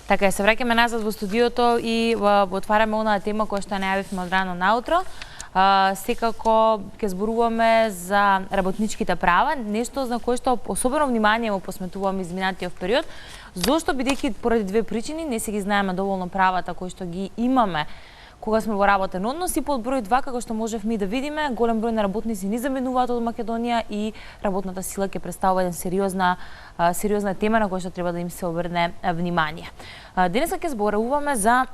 Така, се враќаме назад во студиото и отвараме онаа тема која што најавивме од рано наутро. Секако ќе зборуваме за работничките права, нешто за кое што особено внимание му посметуваме изминатиот период. Зошто? Бидејќи поради две причини не се ги знаеме доволно правата кои што ги имаме кога сме во работен однос и под број 2, како што можевме и да видиме, голем број на работници ни заминуваат од Македонија и работната сила ќе представува една сериозна тема на која што треба да им се обрне внимание. Денеска ќе зборуваме за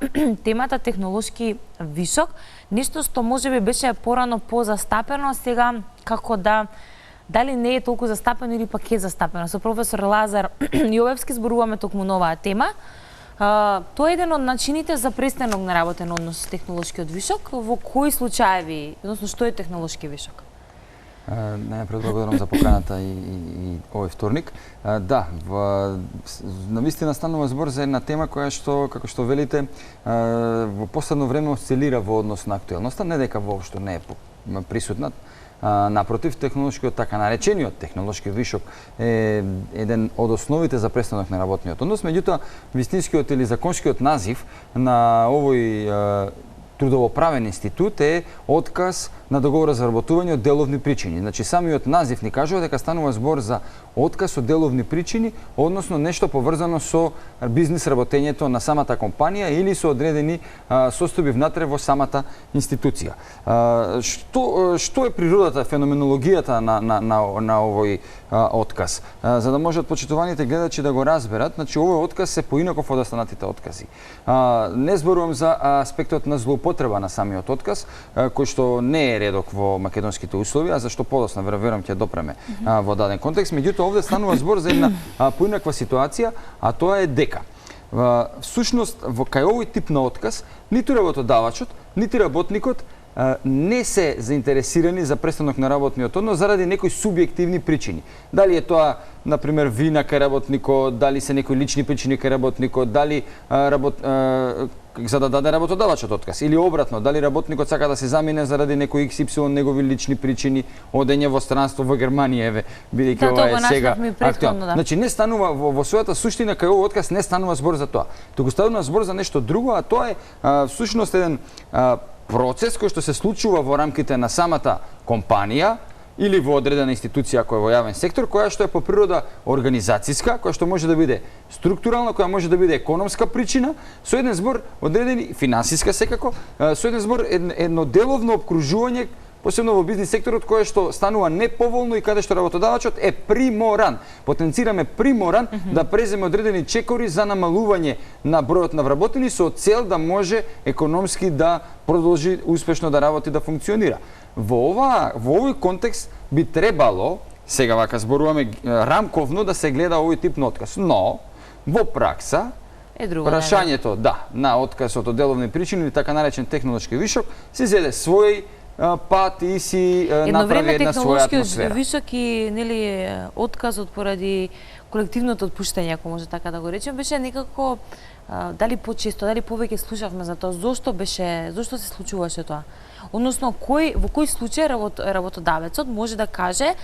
темата технолошки вишок, нешто што можеби беше порано позастапено, сега како дали не е толку застапено или пак е застапено. Со професор Лазар Јовевски зборуваме токму на оваа тема. Тоа е еден од начините за престанок на работен однос со технолошкиот вишок. Во кои случаеви, односно што е технолошки вишок? Најпред благодарам за поканата и овој вторник. Да, навистина станува збор за една тема која што, како што велите, во последно време осцилира во однос на актуелноста, не дека воопшто не е присутна. Напротив, технолошкиот, така наречениот технолошки вишок е еден од основите за престанок на работниот однос, меѓутоа вистинскиот или законскиот назив на овој трудовоправен институт е отказ на договор за работување од деловни причини. Значи, самиот назив ни кажува дека станува збор за отказ од деловни причини, односно нешто поврзано со бизнис работењето на самата компанија или со одредени состојби внатре во самата институција. Што е природата, феноменологијата на овој отказ? За да можат почитуваните гледачи да го разберат, значи овој отказ се поинаков од останатите откази. Не зборувам за аспектот на злоупотреба на самиот отказ, кој што не е редок во македонските услови, а зашто подоцна верувам ќе допреме во даден контекст. Меѓутоа овде станува збор за една поинаква ситуација, а тоа е дека всушност во кај овој тип на отказ ниту работодавачот, нити работникот не се заинтересирани за престанок на работниот однос заради некои субјективни причини. Дали е тоа, например, вина кај работникот, дали се некои лични причини кај работникот, дали за да даде работодавачот отказ, или обратно, дали работникот сака да се замине заради некои XY негови лични причини, одење во странство во Германија, еве, бидејќи ова е сега актуелно. Значи не станува во својата суштина кај овој отказ не станува збор за тоа. Туку станува збор за нешто друго, а тоа е всушност еден процес кој што се случува во рамките на самата компанија или во одредена институција која е во јавен сектор, која што е по природа организацијска, која што може да биде структурална, која може да биде економска причина, со еден збор одредени финансиска секако, со еден збор едно деловно опкружување, посебно во бизнис секторот, кое што станува неповолно и каде што работодавачот е приморан, потенцираме приморан да преземе одредени чекори за намалување на бројот на вработени со цел да може економски да продолжи успешно да работи, да функционира. Во овој контекст би требало, сега вака зборуваме рамковно, да се гледа овој тип на отказ. Но, во пракса, прашањето на отказот од деловни причини или така наречен технолошки вишок се зеде свој пат и си направи една своја атмосфера. Едно време вишок и нели отказот поради колективното отпуштање, ако може така да го речем, беше некако дали почесто, дали повеќе слушавме за тоа, зошто се случуваше тоа? Односно, во кој случај работодавецот може да каже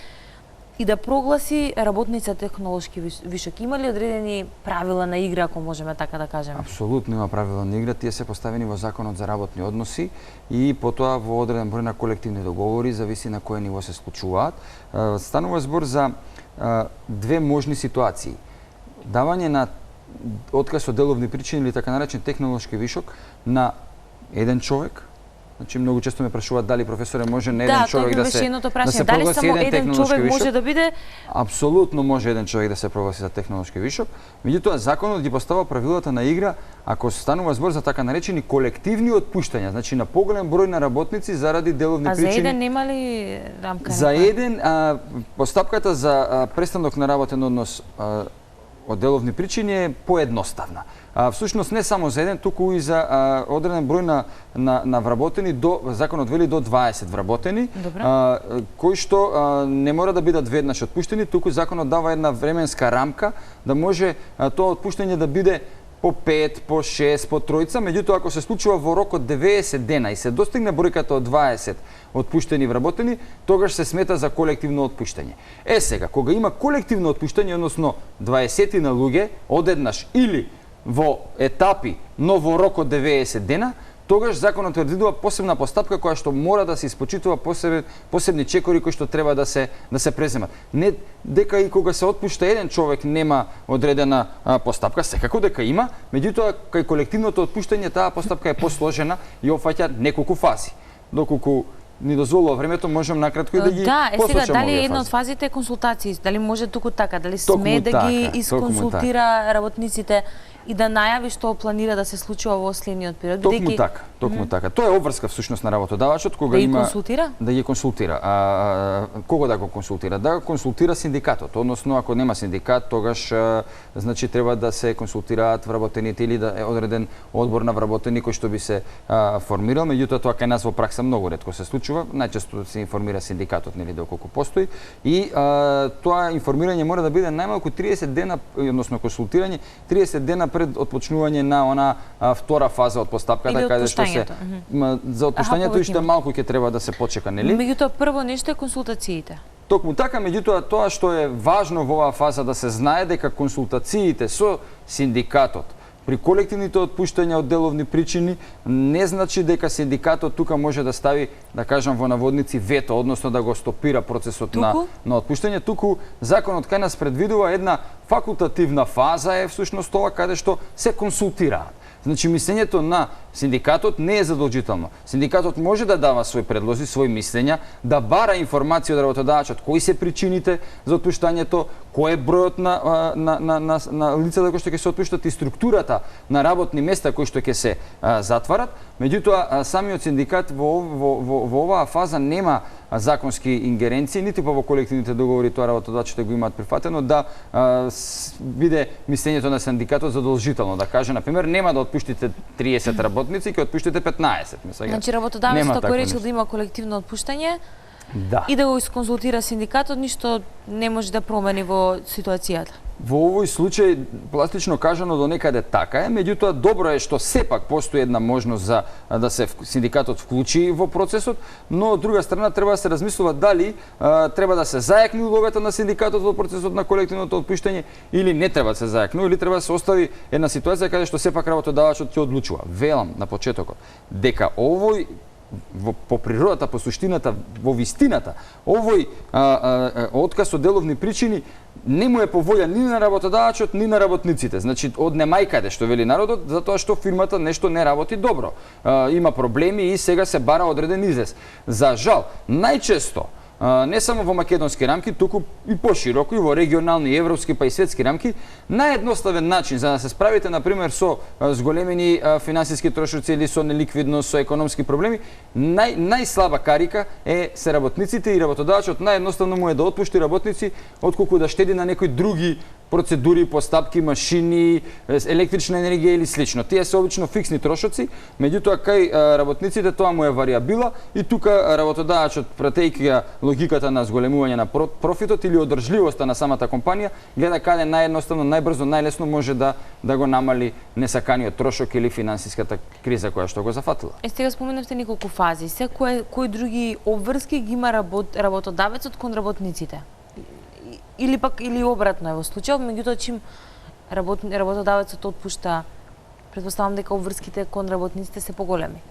и да прогласи работница технолошки вишок? Има ли одредени правила на игра, ако можеме така да кажеме? Апсолутно има правила на игра, тие се поставени во Законот за работни односи и потоа во одреден број на колективни договори, зависи на кое ниво се случуваат. Станува збор за две можни ситуации. Давање на отказ од деловни причини или така наречен технолошки вишок на еден човек. Значи многу често ме прашуваат дали професоре може на еден човек да се дали само еден човек може да биде? Апсолутно може еден човек да се прогласи за технолошки вишок. Меѓутоа законот ги постава правилата на игра ако станува збор за така наречени колективни отпуштања, значи на поголем број на работници заради деловни причини. А за еден нема ли рамка? За еден постапката за престанок на работен однос од деловни причини е поедноставна. Всушност не само за еден, туку и за одреден број на вработени, законот вели до 20 вработени, кои што не мора да бидат веднаш отпуштени, туку законот дава една временска рамка да може тоа отпуштање да биде по 5, по 6, по 3, меѓутоа ако се случува во рок од 90 дена и се достигне бројката од 20 отпуштени вработени, тогаш се смета за колективно отпуштање. Сега, кога има колективно отпуштање, односно 20 на луѓе одеднаш или во етапи, но во рок од 90 дена, тогаш законот предвидува посебна постапка која што мора да се испочитува посебни чекори кои што треба да се преземат. Не дека и кога се отпушта еден човек нема одредена постапка, секако дека има, меѓутоа кај колективното отпуштање таа постапка е посложена и опфаќа неколку фази. Доколку ни дозволува времето, можам накратко и да ги посочам. Сега, дали една од фазите е консултации, дали може туку така, дали сме да ги исконсултира работниците и да најави што планира да се случува во следниот период? Токму така. Тоа е обврска всушност на работодавачот кога да има консултира? Да ги консултира. Кого да го консултира? Да го консултира синдикатот, односно ако нема синдикат, тогаш значи треба да се консултираат вработените или да е одреден одбор на вработени кој што би се формирал, меѓутоа тоа кај нас во пракса многу ретко се случува, најчесто се информира синдикатот, нели, доколку постои, и тоа информирање мора да биде најмалку 30 дена, односно консултирање 30 дена пред отпочнување на она втора фаза од постапката, каде што се за отпуштањето уште малку ќе треба да се почека, нели? Меѓутоа прво нешто е консултациите. Токму така, меѓутоа тоа што е важно во оваа фаза да се знае дека консултациите со синдикатот при колективните отпуштања од деловни причини не значи дека синдикатот тука може да стави, да кажам во наводници, вето, односно да го стопира процесот на отпуштање. Туку законот кај нас предвидува една факултативна фаза е всушност тоа каде што се консултираат. Значи, мислењето на синдикатот не е задолжително. Синдикатот може да дава своји предлози, своји мислења, да бара информација од работодавачот, кои се причините за отпуштањето, кој е бројот на лицата кои што ќе се отпуштат и структурата на работни места кои што ќе се затварат. Меѓутоа, самиот синдикат во оваа фаза нема законски ингеренции, нити во колективните договори тоа работодавачите го имаат прифатено, да биде мислењето на синдикатот задолжително, да каже, например, нема да отпуштите 30 работници, ќе отпуштите 15. Значи, работодавецот ако речел да има колективно отпуштање, и да го исконсултира синдикатот, ништо не може да промени во ситуацијата. Во овој случај, пластично кажано, до некаде така е, меѓутоа добро е што сепак постои една можност за да се синдикатот вклучи во процесот, но од друга страна треба да се размислува дали треба да се зајакне улогата на синдикатот во процесот на колективното отпуштање или не треба да се зајакне, или треба да се остави една ситуација каде што сепак работодавачот ќе одлучува. Велам на почетокот дека овој по природата, по суштината, во вистината, овој отказ од деловни причини не му е по волја ни на работодавачот, ни на работниците. Значи, од немајкаде, што вели народот, затоа што фирмата нешто не работи добро. Има проблеми и сега се бара одреден излез. За жал, најчесто, не само во македонски рамки, туку и пошироко, и во регионални, европски, па и светски рамки, наједноставен начин за да се справите, например, со зголемени финансиски трошоци или со неликвидност, со економски проблеми, најслаба карика се работниците и работодавачот наједноставно му е да отпушти работници, отколку да штеди на некои други процедури, постапки, машини, електрична енергија или слично. Тие се обично фиксни трошоци, меѓутоа кај работниците тоа му е вариабила и тука работодавачот, пратејќи ја логиката на зголемување на профитот или одржливоста на самата компанија, гледа каде наједноставно, најбрзо, најлесно може да го намали несаканиот трошок или финансиската криза која што го зафатила. Сега споменавте неколку фази. Кои други обврски ги има работодавецот кон работниците? Или обратно е во случајот, меѓутоа чим работодавецот отпушта, претпоставам дека обврските кон работниците се поголеми.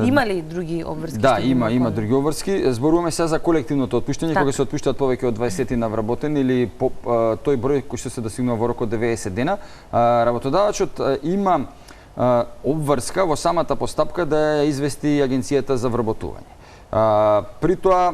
Има ли други обврски? Да, има други обврски. Зборуваме сега за колективното отпуштање, кога се отпуштаат повеќе од 20 на вработени или тој број кој што се достигнува во рок од 90 дена. Работодавачот има обврска во самата постапка да ја извести агенцијата за вработување. При тоа,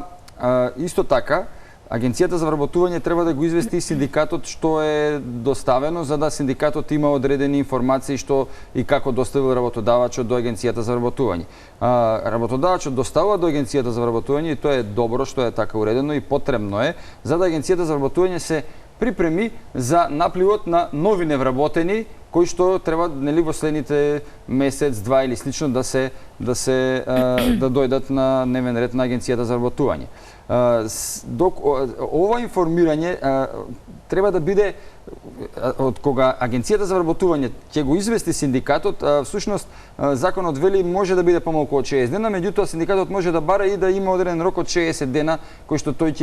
исто така, Агенцијата за вработување треба да го извести и синдикатот што е доставено, за да синдикатот има одредени информации што и како доставил работодавачот до Агенцијата за вработување. Работодавачот доставува до Агенцијата за вработување и тоа е добро што е така уредено и потребно е, за да Агенцијата за вработување се припреми за напливот на нови невработени кои што треба, нели, во следните месец, два или слично да дојдат на дневен ред на Агенцијата за вработување. Док ова информирање треба да биде од кога агенцијата за вработување ќе го извести синдикатот, всушност законот вели може да биде помалку од 60 дена, меѓутоа синдикатот може да бара и да има одреден рок од 60 дена кој што тој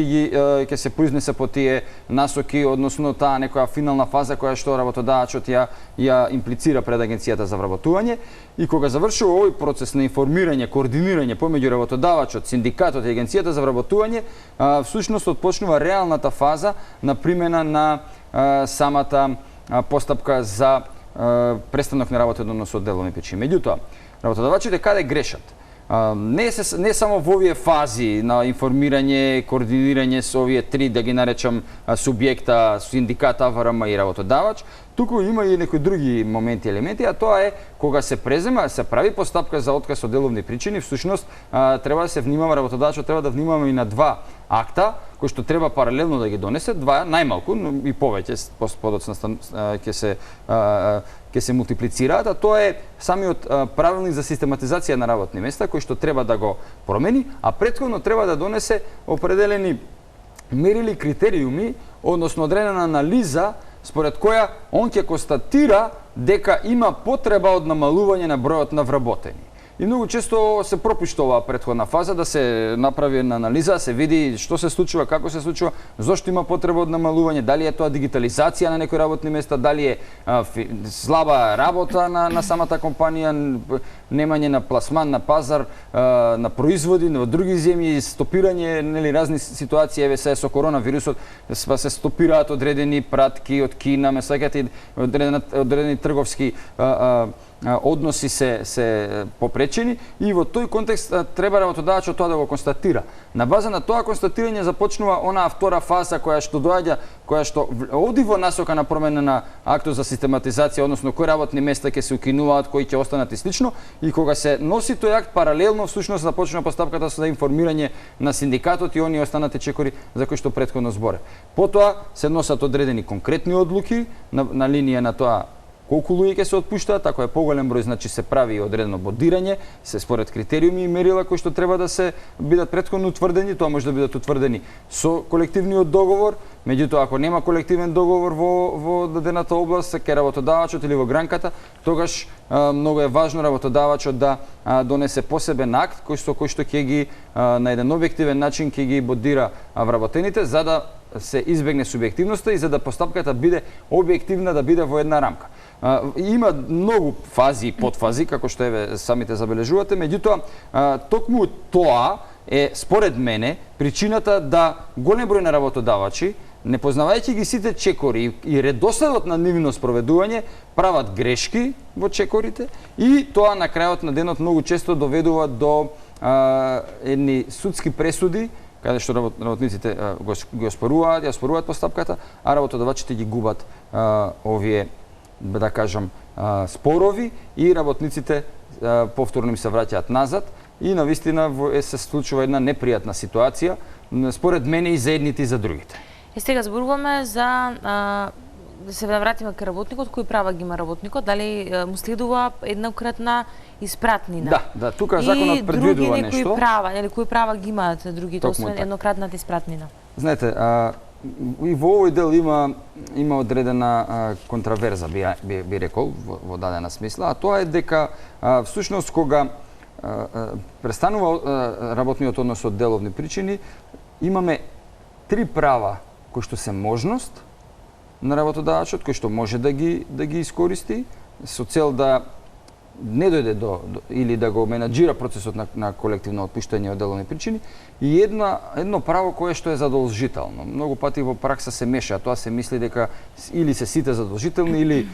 ќе се произнесе по тие насоки, односно таа некоја финална фаза која што работодавачот ја имплицира пред агенцијата за вработување, и кога завршува овој процес на информирање, координирање помеѓу работодавачот, синдикатот и агенцијата за вработување, всушност отпочнува реалната фаза на примена на самата постапка за престанок на работа односно деловни причини. Меѓутоа, работодавачите каде грешат? Не само во овие фази на информирање, координирање со овие три, да ги наречам, субјекта, синдикат, АВРМ и работодавач, туку има и некои други моменти, елементи, а тоа е кога се презема, се прави постапка за отказ од деловни причини, всушност треба да се внимава, работодавачот треба да внимава и на два акта, кои што треба паралелно да ги донесе, два најмалку, но и повеќе подоцна ќе се мултиплицираат, а тоа е самиот правилник за систематизација на работни места, кој што треба да го промени, а претходно треба да донесе определени мерили, критериуми, односно одредена анализа според која он ќе констатира дека има потреба од намалување на бројот на вработени. И многу често се пропушта оваа претходна фаза да се направи една анализа, се види што се случува, како се случува, зошто има потреба од намалување, дали е тоа дигитализација на некои работни места, дали е слаба работа на самата компанија, немање на пласман на пазар на производи во други земји, стопирање, нели, разни ситуации, еве се со коронавирусот, се стопираат одредени пратки од Кина, ме сеќате, одредени трговски односи се попречени, и во тој контекст треба работодавачот тоа да го констатира. На база на тоа констатирање започнува онаа втора фаза која што доаѓа, која што оди во насока на промена на актот за систематизација, односно кои работни места ќе се укинуваат, кои ќе останат и слично, и кога се носи тој акт паралелно всушност започнува постапката за информирање на синдикатот и оние останати чекори за кои што претходно зборе. Потоа се носат одредени конкретни одлуки на линија на тоа колку луѓе ќе се отпуштаат, ако е поголем број, значи се прави одредено бодирање, се според критериуми и мерила кои што треба да се бидат претходно утврдени, тоа може да бидат утврдени со колективниот договор, меѓутоа ако нема колективен договор во дадената област, ке работодавачот или во гранката, тогаш многу е важно работодавачот да донесе посебен акт кој што ќе ги на еден објективен начин ќе ги бодира вработените, за да се избегне субјективноста и за да постапката биде објективна, да биде во една рамка. Има многу фази и подфази, како што еве самите забележувате, меѓутоа токму тоа е според мене причината да голем број на работодавачи, не познавајќи ги сите чекори и редоследот на нивно спроведување, прават грешки во чекорите, и тоа на крајот на денот многу често доведува до едни судски пресуди, каде што работниците го оспоруваат постапката, а работодавачите ги губат овие, да кажам, спорови, и работниците повторно им се враќаат назад, и навистина се случува една непријатна ситуација, според мене и за едните и за другите. И сега зборуваме за да се вратиме кај работникот, кои права ги има работникот, дали му следува еднократна испратнина. Да, тука законот предвидува нешто. И други права, или кои права ги имаат другите, освен еднократната испратнина? Знаете, и во овој дел има одредена контраверза, би рекол, во дадена смисла, а тоа е дека всушност кога престанува работниот однос од деловни причини, имаме три права кои што се можност на работодавачот, кој што може да ги искористи со цел да не дојде или да го менаџира процесот на колективно отпуштање од деловни причини, и едно право кое што е задолжително. Многу пати во пракса се меша, тоа се мисли дека или се сите задолжителни, или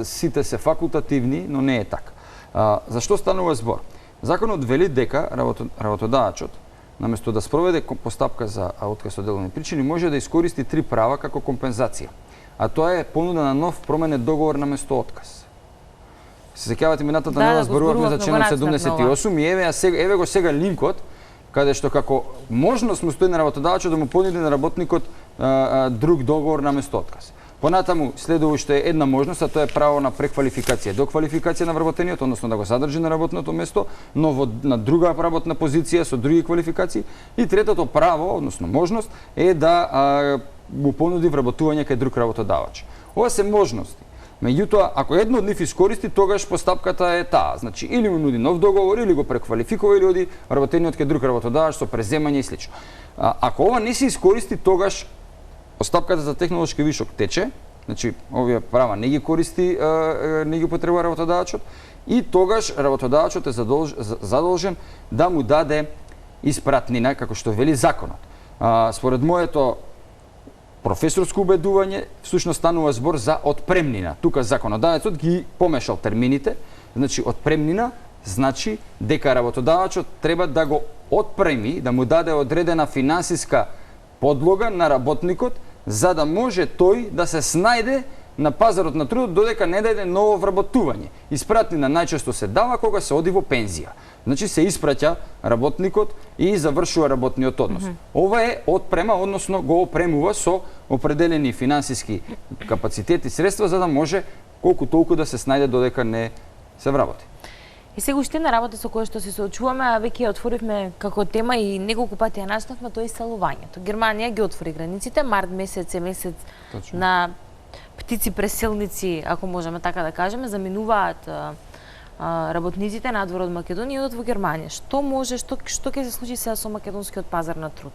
сите се факултативни, но не е така. Зашто станува збор? Законот вели дека работодавачот, наместо да спроведе постапка за отказ од деловни причини, може да искористи три права како компензација. А тоа е понуда на нов променет договор наместо отказ. Се сеќавате минатата нова зборувавме за членот 78 и еве го сега линкот, каде што како можност му стои на работодавачот да му понуди на работникот друг договор наместо отказ. Понатаму следува уште една можност, а тоа е право на преквалификација, доквалификација на вработениот, односно да го задржи на работното место, но на друга работна позиција со други квалификации. И третото право, односно можност, е да му понуди вработување кај друг работодавач. Ова се можности. Меѓутоа, ако едно од нив искористи, тогаш постапката е таа. Значи, или му нуди нов договор, или го преквалификува, или оди вработениот кај друг работодавач со преземање и слично. Ако ова не се искористи, тогаш постапката за технолошки вишок тече, значи овие права не ги користи, не ги потребува работодавачот, и тогаш работодавачот е задолжен да му даде испратнина, како што вели законот. Според моето професорско убедување, всушност станува збор за отпремнина. Тука законодавецот ги помешал термините, значи отпремнина значи дека работодавачот треба да го отпреми, да му даде одредена финансиска подлога на работникот, за да може тој да се снајде на пазарот на трудот додека не даде ново вработување. Испратнина најчесто се дава кога се оди во пензија. Значи се испраќа работникот и завршува работниот однос. Ова е отпрема, односно го опремува со определени финансиски капацитети и средства за да може колку толку да се снајде додека не се вработи. И сега уште една работа со која што се соочуваме, а веќе ја отворивме како тема и неколку пати ја начнавме, тоа е иселувањето. Германија ги отвори границите, март месец е месец Точно. на птици преселници, ако можеме така да кажеме, заминуваат работниците надвор од Македонија и одат во Германија. Што може, што ќе се случи сега со македонскиот пазар на труд?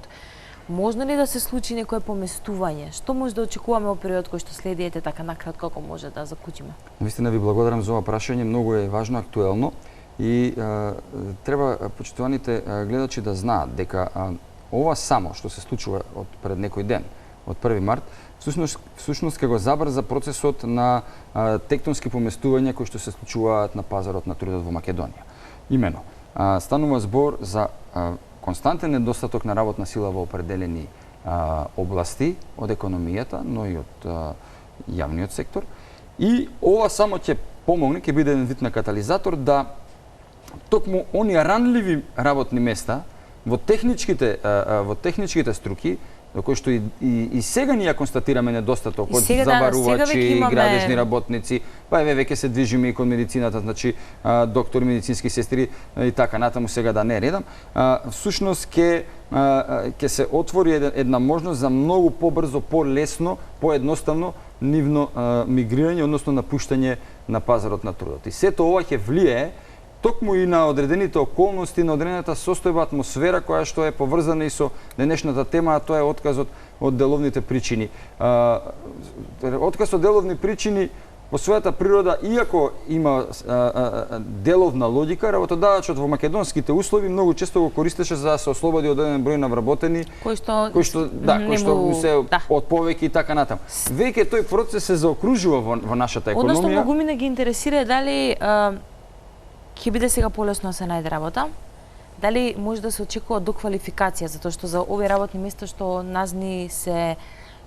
Можно ли да се случи некое поместување? Што може да очекуваме во период кој што следи, ете така накратко, ако може да заклучиме? Навистина ви благодарам за ова прашање, многу е важно, актуелно и треба почитуваните гледачи да знаат дека ова само што се случува од пред некој ден, од 1 март, всушност ќе го забрза процесот на тектонски поместувања кои што се случуваат на пазарот на трудот во Македонија. Имено, станува збор за константен недостаток на работна сила во определени области од економијата, но и од јавниот сектор. И ова само ќе помогне, ќе биде еден вид на катализатор да токму оние ранливи работни места во техничките струки, до кои што и сега ние констатираме недостаток од заварувачи, градежни работници, па еве веќе се движиме и кон медицината, значи доктори, медицински сестри и така натаму, сега да не редам. Всушност ќе се отвори една можност за многу побрзо, полесно, поедноставно нивно мигрирање, односно напуштање на пазарот на трудот. И сето ова ќе влијае токму и на одредените околности, на одредената состојба, атмосфера која што е поврзана и со денешната тема, а тоа е отказот од деловните причини. Отказ од деловни причини по својата природа, иако има деловна логика, работодавачот во македонските услови многу често го користеше за да се ослободи од еден број на вработени, кои што се од повеќе и така натаму. Веќе тој процес се заокружува во нашата економија. Односно, многу ме ги интересира дали ќе биде сега полесно да се најде работа, дали може да се очекува доквалификација, затоа што за овие работни места што нас ни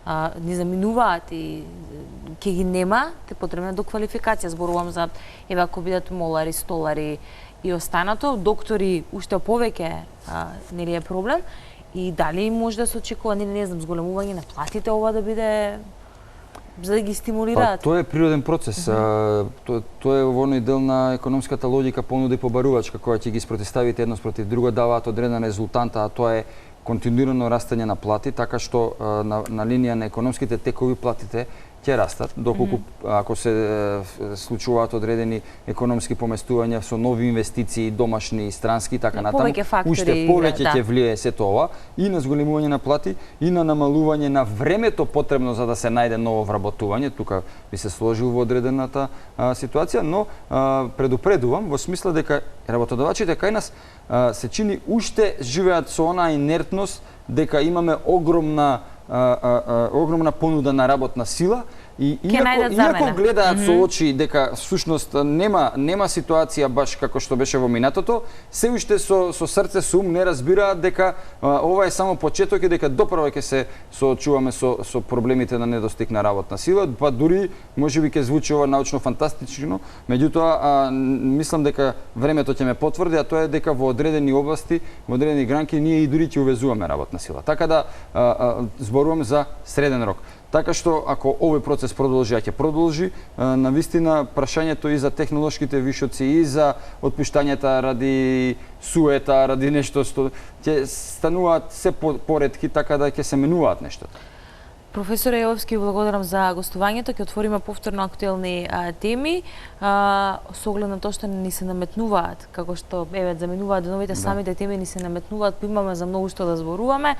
заминуваат и ќе ги нема, те потребна доквалификација. Зборувам за, еве, ако бидат молари, столари и останато, доктори уште повеќе нели е проблем, и дали може да се очекува, не знам, зголемување на платите, ова да биде за да ги стимулираат? Тоа е природен процес. Тоа е во оној дел на економската логика понуда и побарувачка, која ќе ги спротивставите едно спротив друго, даваат одредена резултанта, а тоа е континуирано растање на плати, така што на линија на економските текови платите ќе растат, доколку ако се случуваат одредени економски поместувања со нови инвестиции, домашни и странски, така натаму, уште повеќе ќе влијае сето ова и на зголемување на плати и на намалување на времето потребно за да се најде ново вработување. Тука би се сложил во одредената ситуација, но предупредувам во смисла дека работодавачите кај нас се чини уште живеат со онаа инертност дека имаме огромна понуда на работна сила и иако гледаат со очи дека всушност нема ситуација баш како што беше во минатото, се уште со срце, со ум не разбираат дека ова е само почеток и дека допрва ќе се соочуваме со проблемите на недостиг на работна сила, па дури можеби ќе звучи ова научно фантастично, меѓутоа мислам дека времето ќе ме потврди, а тоа е дека во одредени области, во одредени гранки ние и дури ќе увезуваме работна сила. Така да зборувам за среден рок. Така што ако овој процес продолжи, ќе продолжи, навистина прашањето и за технолошките вишоци и за отпуштањата ради суета, ради нешто што ќе стануваат се поретки, така да ќе се менуваат нештата. Професор Јовски, благодарам за гостувањето. Ќе отвориме повторно актуелни теми со оглед на тоа што ни се наметнуваат, како што заменуваат новите самите теми ни се наметнуваат, имаме за многу што да зборуваме.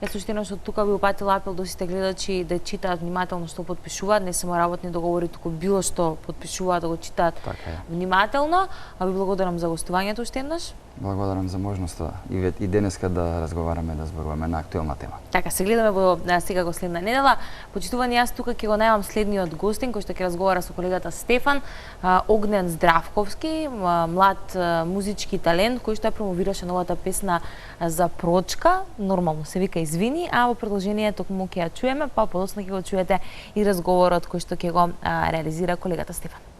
Јас суштина што тука би упатила апел до сите гледачи да читаат внимателно што подпишуваат, не само работни договори, туку било што подпишуваат да го читаат внимателно. А ви благодарам за гостувањето уште еднаш. Благодарам за можноста и денеска да разговараме, да зборуваме на актуелна тема. Така, се гледаме во секако следна недела. Почитувани, јас тука ќе го најавам следниот гостин кој што ќе разговара со колегата Стефан Огнен Здравковски, млад музички талент кој што ја промовираше новата песна за Прочка, нормално се вика Извини, а во продолжение токму ќе ја чуеме, па подоцна ќе го чуете и разговорот кој што ќе го реализира колегата Стефан.